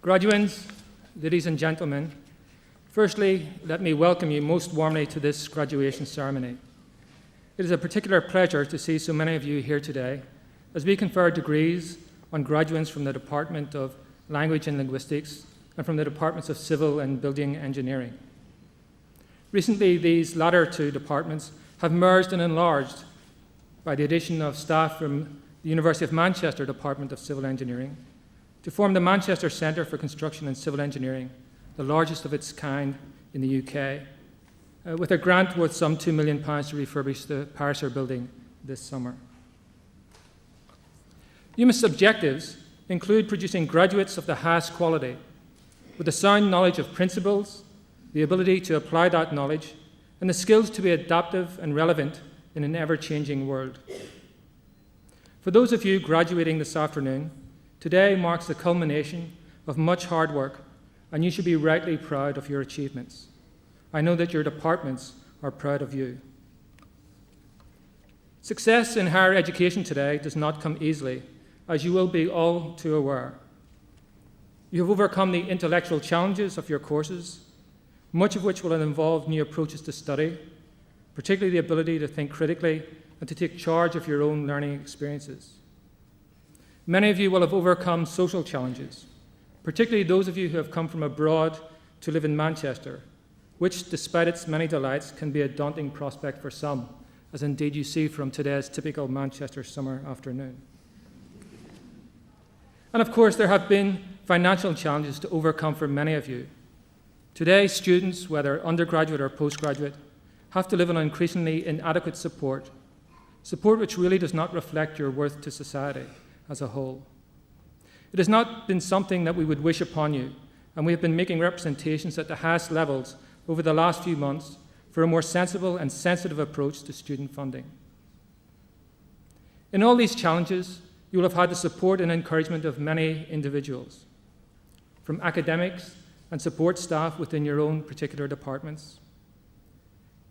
Graduands, ladies and gentlemen, firstly, let me welcome you most warmly to this graduation ceremony. It is a particular pleasure to see so many of you here today as we confer degrees on graduates from the Department of Language and Linguistics and from the Departments of Civil and Building Engineering. Recently, these latter two departments have merged and enlarged by the addition of staff from the University of Manchester Department of Civil Engineering to form the Manchester Centre for Construction and Civil Engineering, the largest of its kind in the UK, with a grant worth some £2 million to refurbish the Palliser building this summer. UMIST's objectives include producing graduates of the highest quality, with a sound knowledge of principles, the ability to apply that knowledge, and the skills to be adaptive and relevant in an ever-changing world. For those of you graduating this afternoon, today marks the culmination of much hard work, and you should be rightly proud of your achievements. I know that your departments are proud of you. Success in higher education today does not come easily, as you will be all too aware. You have overcome the intellectual challenges of your courses, much of which will involve new approaches to study, particularly the ability to think critically and to take charge of your own learning experiences. Many of you will have overcome social challenges, particularly those of you who have come from abroad to live in Manchester, which, despite its many delights, can be a daunting prospect for some, as indeed you see from today's typical Manchester summer afternoon. And of course, there have been financial challenges to overcome for many of you. Today, students, whether undergraduate or postgraduate, have to live on increasingly inadequate support which really does not reflect your worth to society as a whole. It has not been something that we would wish upon you, and we have been making representations at the highest levels over the last few months for a more sensible and sensitive approach to student funding. In all these challenges, you will have had the support and encouragement of many individuals, from academics and support staff within your own particular departments,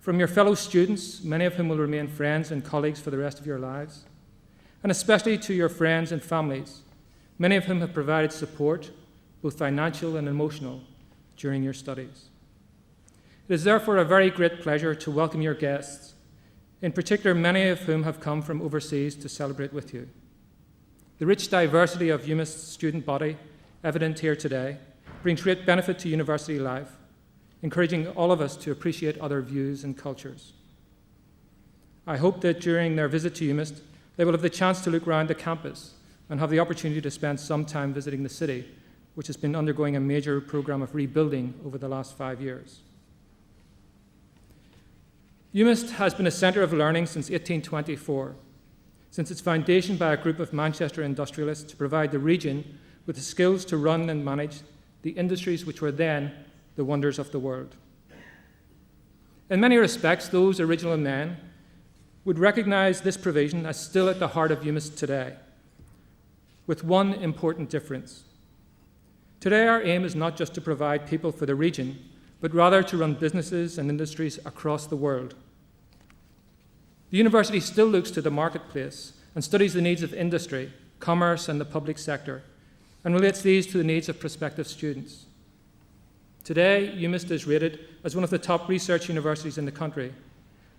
from your fellow students, many of whom will remain friends and colleagues for the rest of your lives, and especially to your friends and families, many of whom have provided support, both financial and emotional, during your studies. It is therefore a very great pleasure to welcome your guests, in particular many of whom have come from overseas to celebrate with you. The rich diversity of UMIST's student body, evident here today, brings great benefit to university life, encouraging all of us to appreciate other views and cultures. I hope that during their visit to UMIST, they will have the chance to look around the campus and have the opportunity to spend some time visiting the city, which has been undergoing a major program of rebuilding over the last 5 years. UMIST has been a centre of learning since 1824, since its foundation by a group of Manchester industrialists to provide the region with the skills to run and manage the industries which were then the wonders of the world. In many respects, those original men would recognize this provision as still at the heart of UMIST today, with one important difference. Today, our aim is not just to provide people for the region, but rather to run businesses and industries across the world. The university still looks to the marketplace and studies the needs of industry, commerce, and the public sector, and relates these to the needs of prospective students. Today, UMIST is rated as one of the top research universities in the country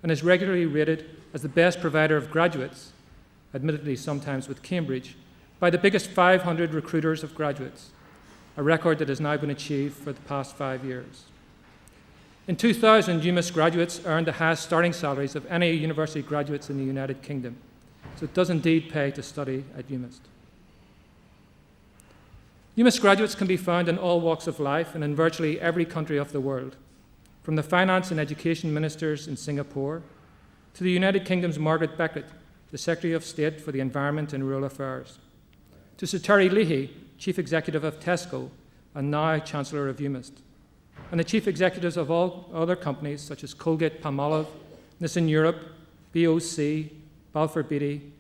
and is regularly rated as the best provider of graduates, admittedly sometimes with Cambridge, by the biggest 500 recruiters of graduates, a record that has now been achieved for the past 5 years. In 2000, UMIST graduates earned the highest starting salaries of any university graduates in the United Kingdom, so it does indeed pay to study at UMIST. UMIST graduates can be found in all walks of life and in virtually every country of the world, from the finance and education ministers in Singapore to the United Kingdom's Margaret Beckett, the Secretary of State for the Environment and Rural Affairs, to Sir Terry Leahy, Chief Executive of Tesco and now Chancellor of UMIST, and the Chief Executives of all other companies such as Colgate-Palmolive, Nissan Europe, BOC, Balfour Beatty,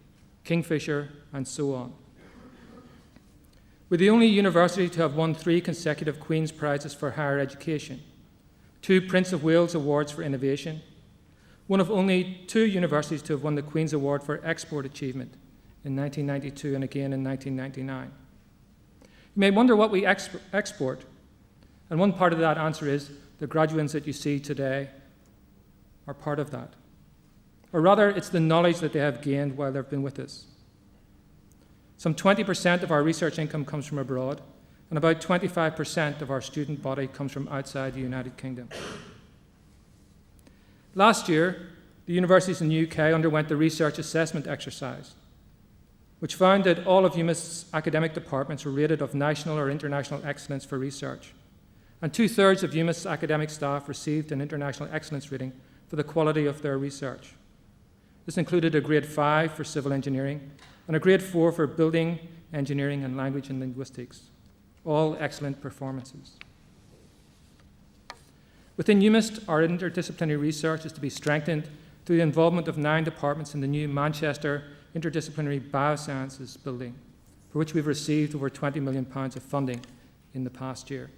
Kingfisher, and so on. We're the only university to have won 3 consecutive Queen's Prizes for higher education, 2 Prince of Wales Awards for innovation, one of only 2 universities to have won the Queen's Award for export achievement in 1992 and again in 1999. You may wonder what we export, and one part of that answer is the graduates that you see today are part of that. Or rather, it's the knowledge that they have gained while they've been with us. Some 20% of our research income comes from abroad, and about 25% of our student body comes from outside the United Kingdom. Last year, the universities in the UK underwent the research assessment exercise, which found that all of UMIST's academic departments were rated of national or international excellence for research, and 2/3 of UMIST's academic staff received an international excellence rating for the quality of their research. This included a grade 5 for civil engineering and a grade 4 for building engineering and language and linguistics, all excellent performances. Within UMIST, our interdisciplinary research is to be strengthened through the involvement of 9 departments in the new Manchester Interdisciplinary Biosciences building, for which we've received over £20 million of funding in the past year.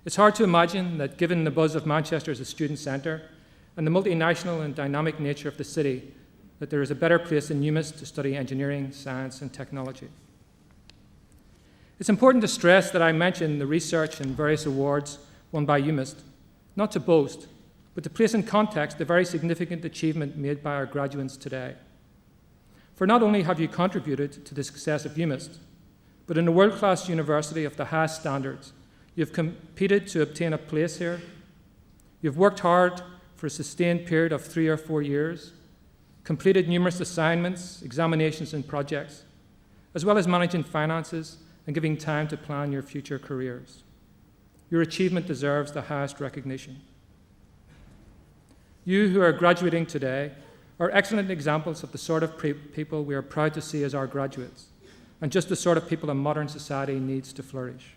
It's hard to imagine that given the buzz of Manchester as a student centre and the multinational and dynamic nature of the city, that there is a better place than UMIST to study engineering, science and technology. It's important to stress that I mention the research and various awards won by UMIST, not to boast, but to place in context the very significant achievement made by our graduates today. For not only have you contributed to the success of UMIST, but in a world-class university of the highest standards, you've competed to obtain a place here, you've worked hard for a sustained period of 3 or 4 years, completed numerous assignments, examinations and projects, as well as managing finances and giving time to plan your future careers. Your achievement deserves the highest recognition. You who are graduating today are excellent examples of the sort of people we are proud to see as our graduates, and just the sort of people a modern society needs to flourish.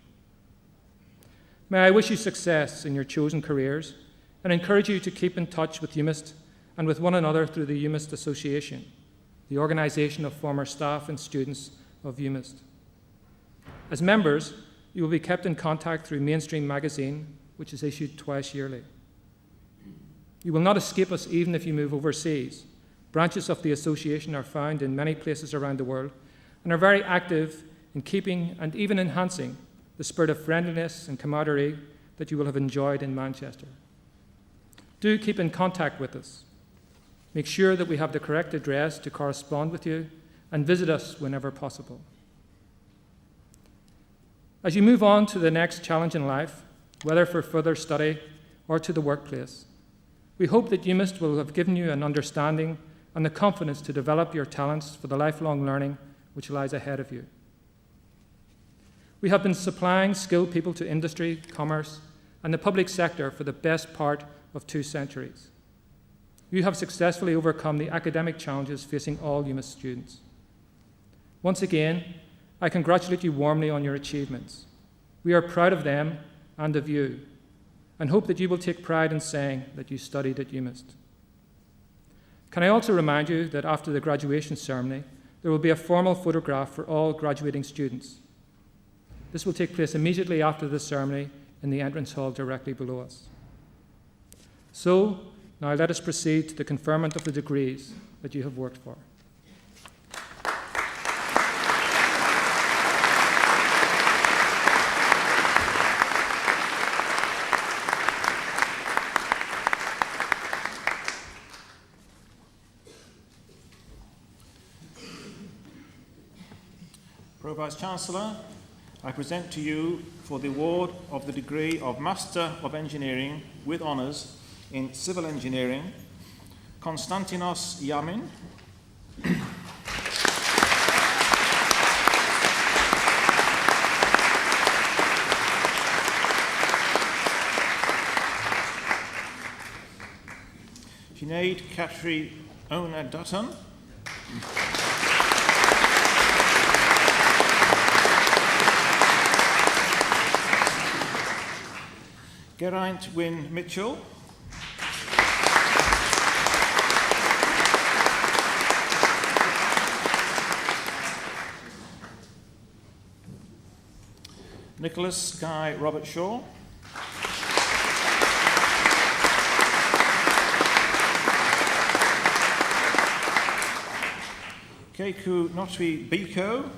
May I wish you success in your chosen careers and encourage you to keep in touch with UMIST and with one another through the UMIST Association, the organisation of former staff and students of UMIST. As members, you will be kept in contact through Mainstream magazine, which is issued twice yearly. You will not escape us even if you move overseas. Branches of the association are found in many places around the world and are very active in keeping and even enhancing the spirit of friendliness and camaraderie that you will have enjoyed in Manchester. Do keep in contact with us. Make sure that we have the correct address to correspond with you and visit us whenever possible. As you move on to the next challenge in life, whether for further study or to the workplace, we hope that UMIST will have given you an understanding and the confidence to develop your talents for the lifelong learning which lies ahead of you. We have been supplying skilled people to industry, commerce, and the public sector for the best part of 2 centuries. You have successfully overcome the academic challenges facing all UMIST students. Once again, I congratulate you warmly on your achievements. We are proud of them and of you, and hope that you will take pride in saying that you studied at UMIST. Can I also remind you that after the graduation ceremony, there will be a formal photograph for all graduating students. This will take place immediately after the ceremony in the entrance hall directly below us. So, now let us proceed to the conferment of the degrees that you have worked for. Pro-Vice-Chancellor, I present to you for the award of the degree of Master of Engineering with Honours in Civil Engineering, Konstantinos Yamin, Sinead Katri Ona Dutton, Geraint Wynne Mitchell, Nicholas Guy Robert Shaw, Keiko Notwi Biko,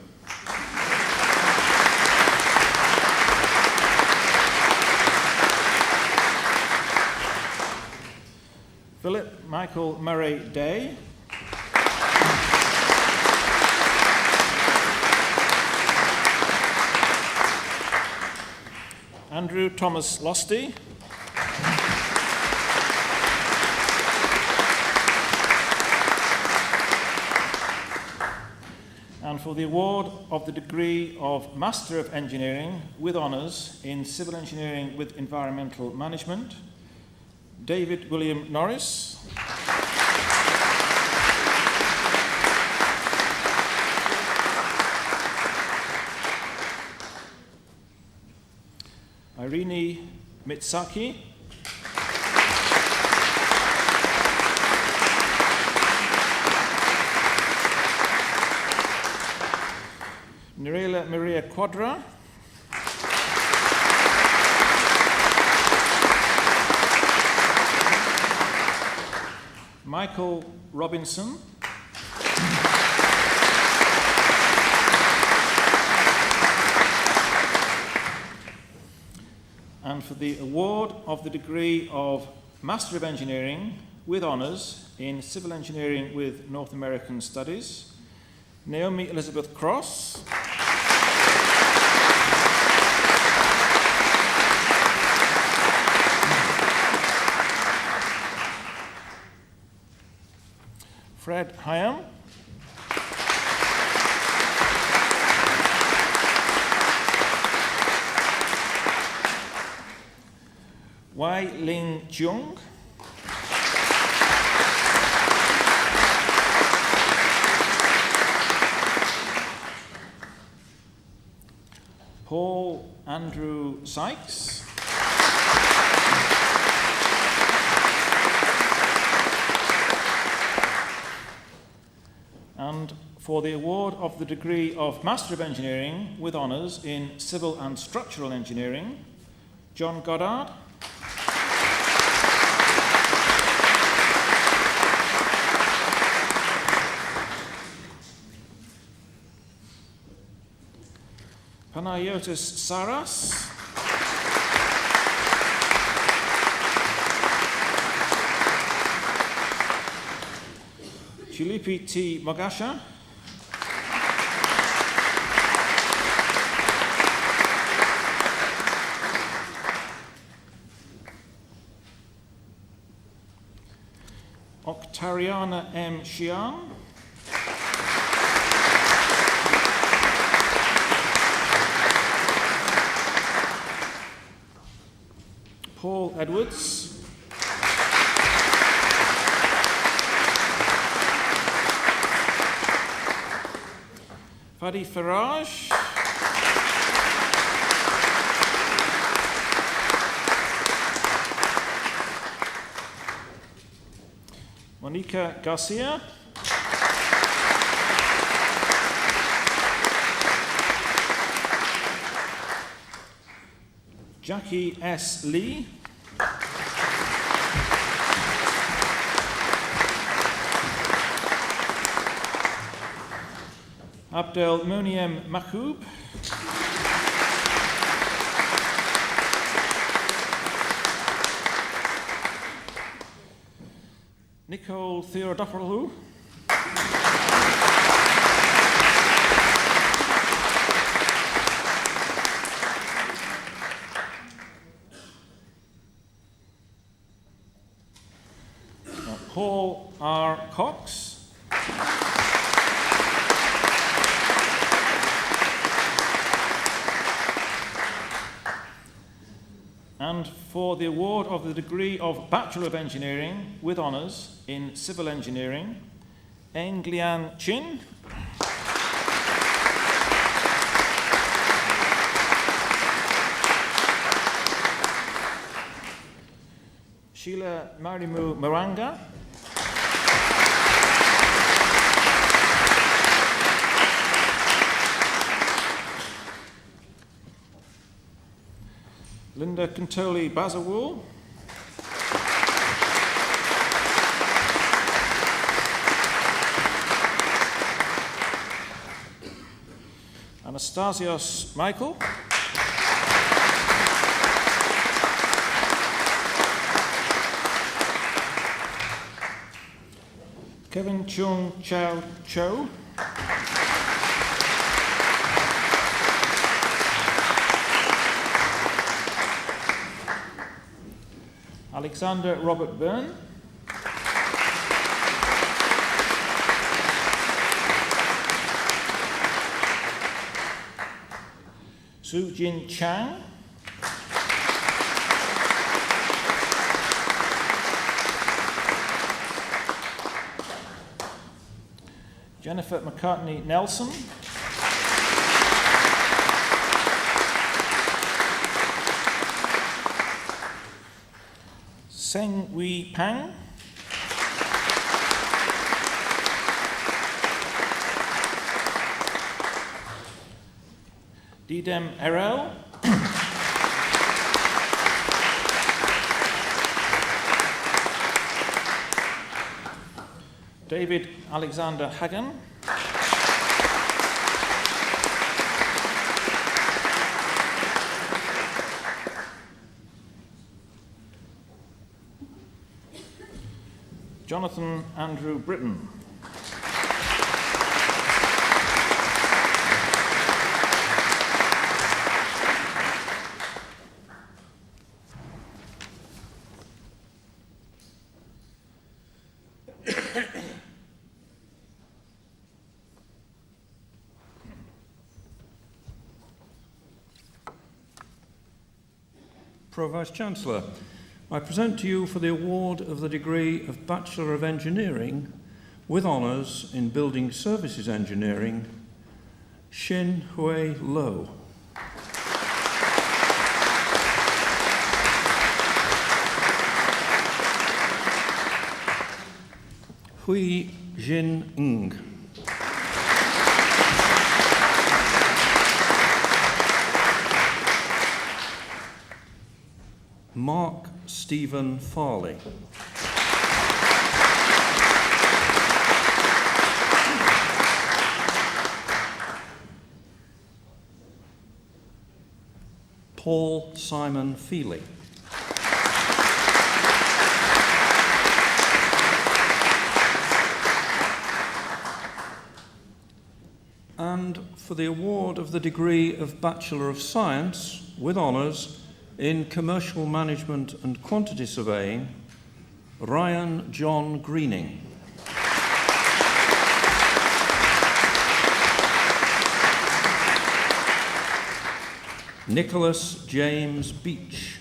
Philip Michael Murray Day. Andrew Thomas Losty. And for the award of the degree of Master of Engineering with honours in Civil Engineering with Environmental Management, David William Norris. Irene Mitsaki. Nerela Maria Quadra. Michael Robinson. And for the award of the degree of Master of Engineering with honours in Civil Engineering with North American Studies, Naomi Elizabeth Cross. Fred Hyam. Wai Ling Chung. Paul Andrew Sykes. And for the award of the degree of Master of Engineering with honours in Civil and Structural Engineering, John Goddard. Panayotis Saras. Julipi T. Mogasha. Octariana M. Shian. Paul Edwards. Fadi Faraj. Monica Garcia. Jackie S. Lee. Abdel Muniem Mahoub. Nicole Theodopoulou. Paul R. Cox. And for the award of the degree of Bachelor of Engineering with honours in Civil Engineering, Eng Lian Chin. Sheila Marimu Maranga. Linda Cantoli Bazawul. Anastasios Michael. Kevin Chung Chow Cho. Alexander Robert Byrne. Su Jin Chang. Jennifer McCartney Nelson. Seng Wei Pang. Didem Erel. David Alexander Hagen. Jonathan Andrew Britton. Pro-Vice-Chancellor, I present to you for the award of the degree of Bachelor of Engineering with honours in Building Services Engineering, Xin Hui Lo. Hui Jin Ng. Mark Stephen Farley. Paul Simon Feely. And for the award of the degree of Bachelor of Science with honours in Commercial Management and Quantity Surveying, Ryan John Greening. Nicholas James Beach.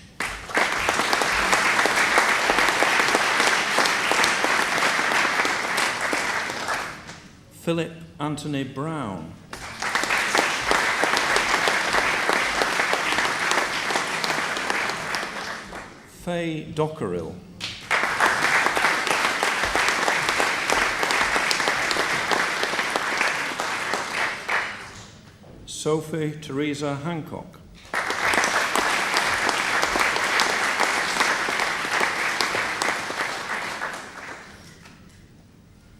Philip Anthony Brown. Faye Dockerill. Sophie Teresa Hancock.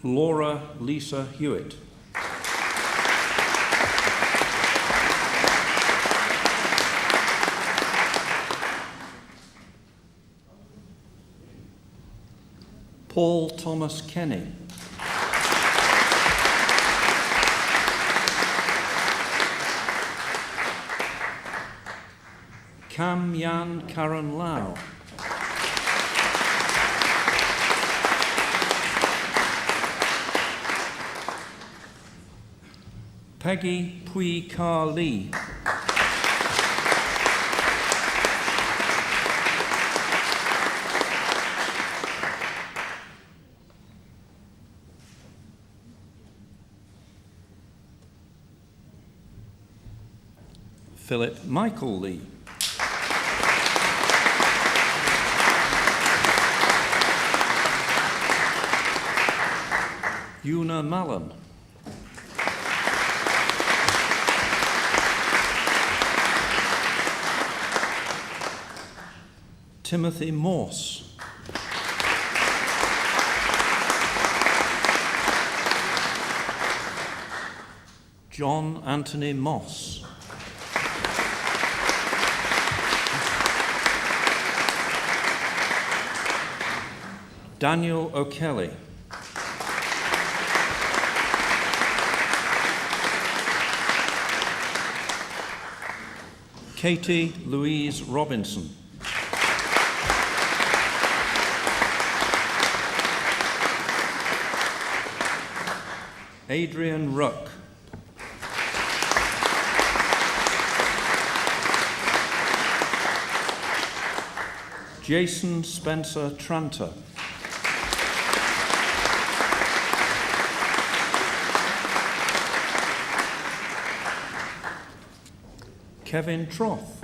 Laura Lisa Hewitt. Paul Thomas Kenny. Cam Yan Karen Lau. Peggy Pui Ka Lee. Philip Michael Lee. Una Mallon. Timothy Morse. John Anthony Moss. Daniel O'Kelly. Katie Louise Robinson. Adrian Ruck. Jason Spencer Tranter. Kevin Troth.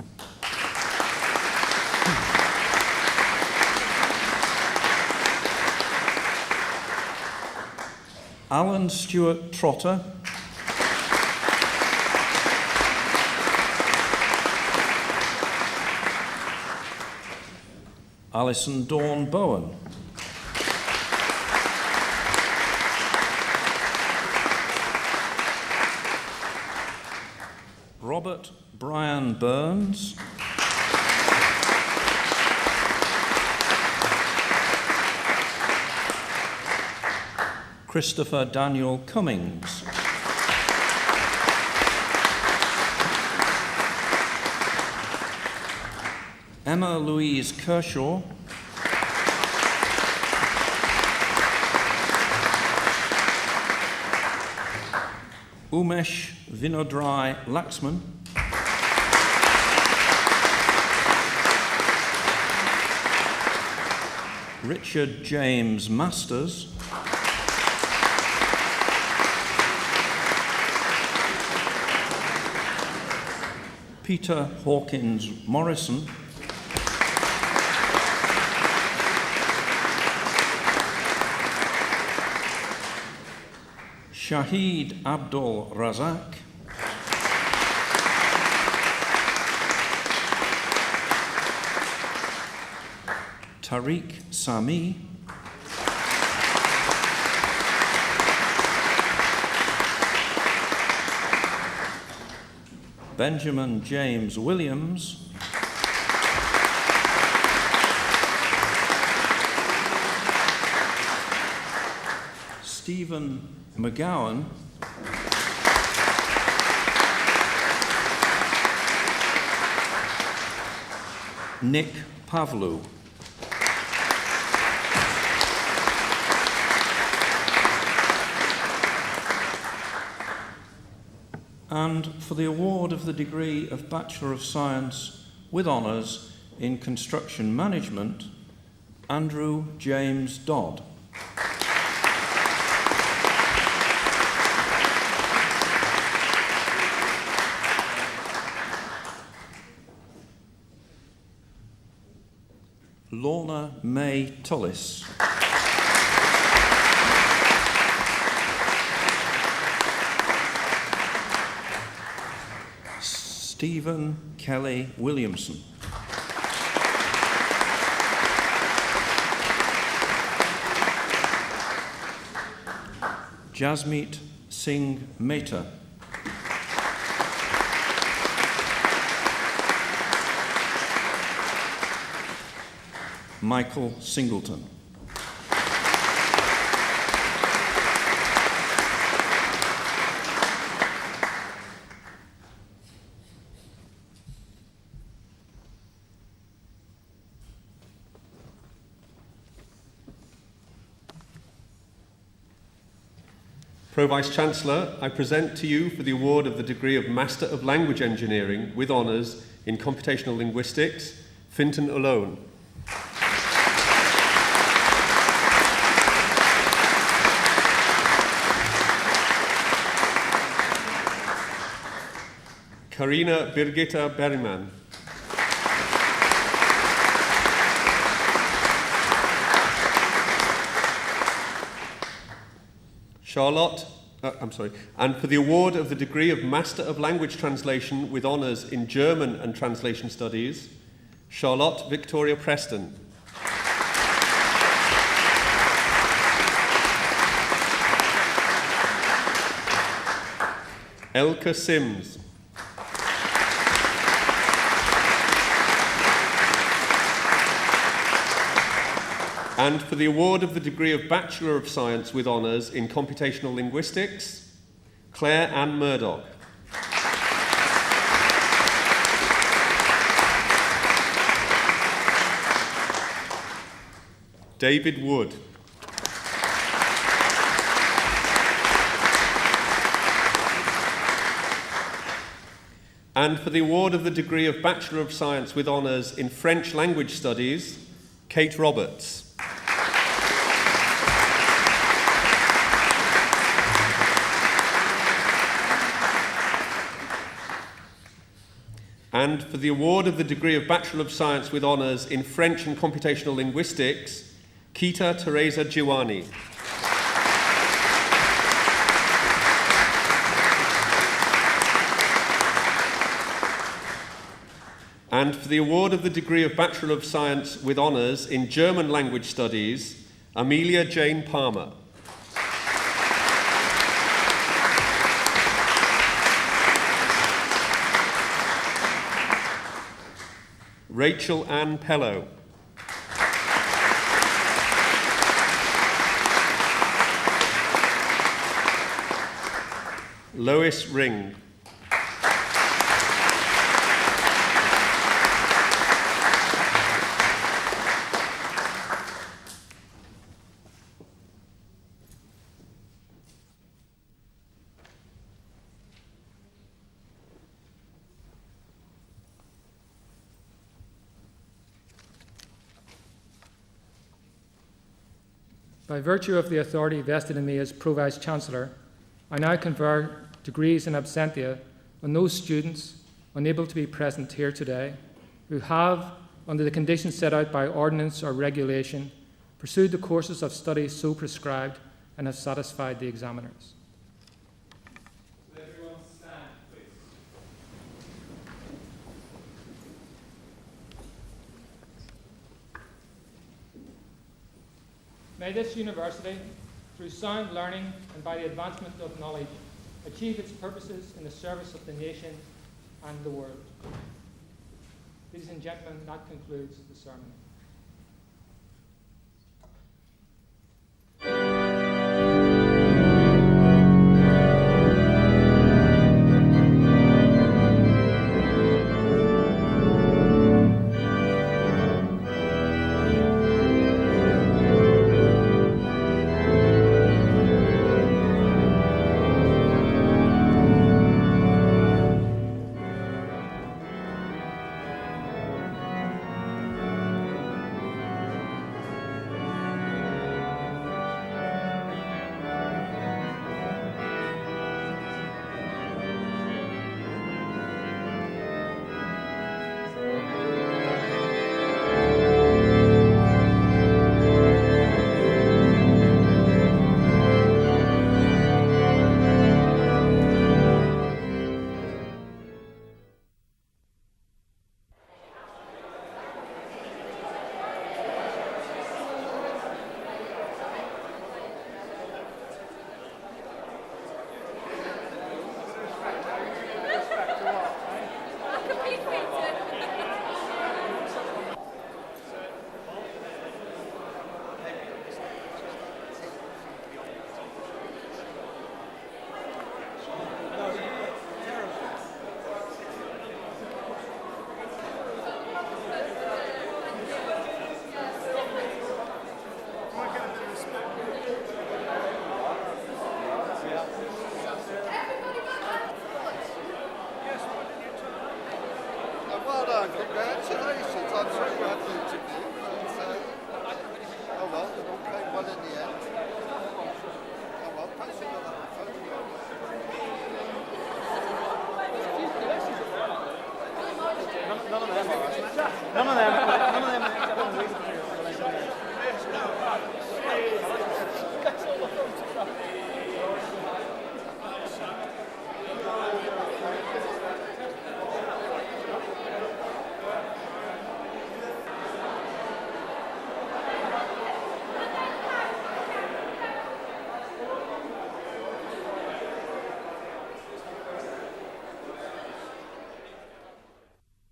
Alan Stewart Trotter. Alison Dawn Bowen. Robert Brian Burns. Christopher Daniel Cummings. Emma Louise Kershaw. Umesh Vinodrai Laxman. Richard James Masters. Peter Hawkins Morrison. Shahid Abdul Razak. Tariq Sami. Benjamin James Williams. Stephen McGowan. Nick Pavlou. And for the award of the degree of Bachelor of Science with Honours in Construction Management, Andrew James Dodd. Lorna May Tullis. Stephen Kelly Williamson. Jasmeet Singh Mehta. Michael Singleton. Pro Vice-Chancellor, I present to you for the award of the degree of Master of Language Engineering with Honours in Computational Linguistics, Fintan Alone. Karina Birgitta Bergman. And for the award of the degree of Master of Language Translation with Honours in German and Translation Studies, Charlotte Victoria Preston. Elke Sims. And for the award of the degree of Bachelor of Science with Honours in Computational Linguistics, Claire Ann Murdoch. David Wood. And for the award of the degree of Bachelor of Science with Honours in French Language Studies, Kate Roberts. And for the award of the degree of Bachelor of Science with Honours in French and Computational Linguistics, Kita Teresa Giovanni. And for the award of the degree of Bachelor of Science with Honours in German Language Studies, Amelia Jane Palmer. Rachel Ann Pello. Lois Ring. By virtue of the authority vested in me as Pro Vice Chancellor, I now confer degrees in absentia on those students unable to be present here today who have, under the conditions set out by ordinance or regulation, pursued the courses of study so prescribed and have satisfied the examiners. Will everyone stand, please? May this university, through sound learning and by the advancement of knowledge, achieve its purposes in the service of the nation and the world. Ladies and gentlemen, that concludes the ceremony.